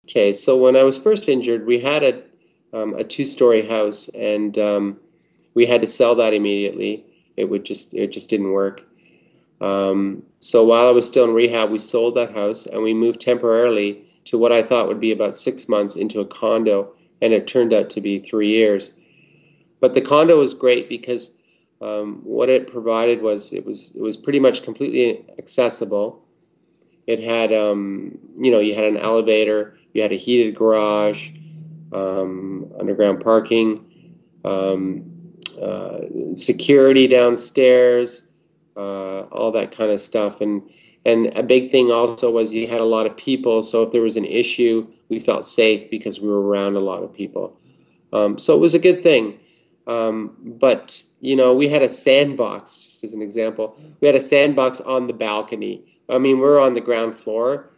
Okay, so when I was first injured, we had a two-story house, and we had to sell that immediately. It just didn't work. So while I was still in rehab, we sold that house and we moved temporarily to what I thought would be about 6 months into a condo, and it turned out to be 3 years. But the condo was great because what it provided was it was pretty much completely accessible. It had you had an elevator, you had a heated garage, underground parking, security downstairs, all that kind of stuff. And a big thing also was you had a lot of people, so if there was an issue, we felt safe because we were around a lot of people. So it was a good thing. But we had a sandbox, just as an example. We had a sandbox on the balcony. I mean, we're on the ground floor,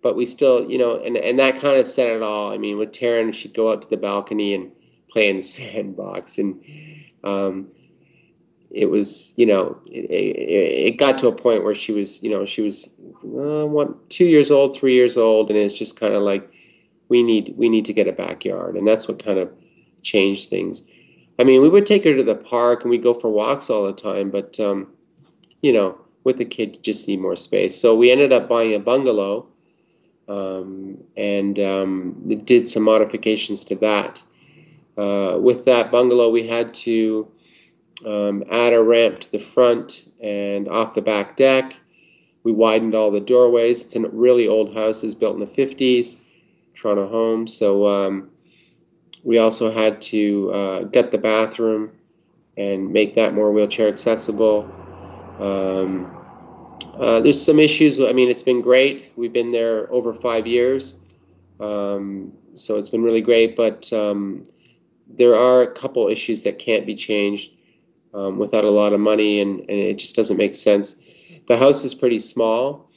but we still, and that kind of said it all. I mean, with Taryn, she'd go out to the balcony and play in the sandbox, and um, it was, it got to a point where she was 2 years old, 3 years old, and it's just kind of like we need to get a backyard, and that's what kind of changed things. I mean, we would take her to the park and we'd go for walks all the time, but with the kid, you just need more space. So we ended up buying a bungalow, and did some modifications to that. With that bungalow, we had to add a ramp to the front and off the back deck. We widened all the doorways. It's a really old house. It's built in the 50s, Toronto home. So we also had to gut the bathroom and make that more wheelchair accessible. There's some issues. I mean, it's been great. We've been there over 5 years, so it's been really great. But there are a couple issues that can't be changed without a lot of money, and it just doesn't make sense. The house is pretty small.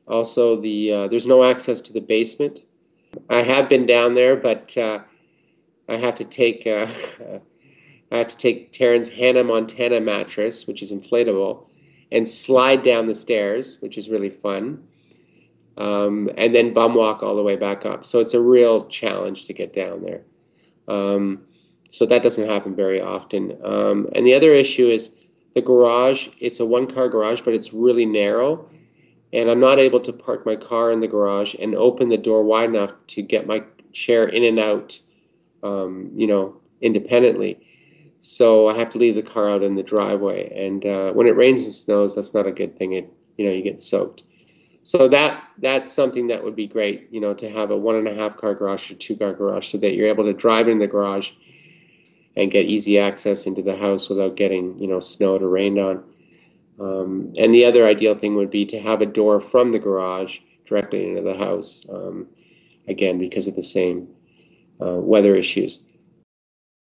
Also, there's no access to the basement. I have been down there, but I have to take Taryn's Hannah Montana mattress, which is inflatable, and slide down the stairs, which is really fun, and then bum walk all the way back up. So it's a real challenge to get down there. So that doesn't happen very often. And the other issue is the garage. It's a one-car garage, but it's really narrow, and I'm not able to park my car in the garage and open the door wide enough to get my chair in and out, independently. So I have to leave the car out in the driveway, and when it rains and snows, that's not a good thing. You get soaked. So that's something that would be great, to have a 1.5 car garage or 2 car garage, so that you're able to drive in the garage and get easy access into the house without getting, snowed or rained on. And the other ideal thing would be to have a door from the garage directly into the house, again, because of the same weather issues.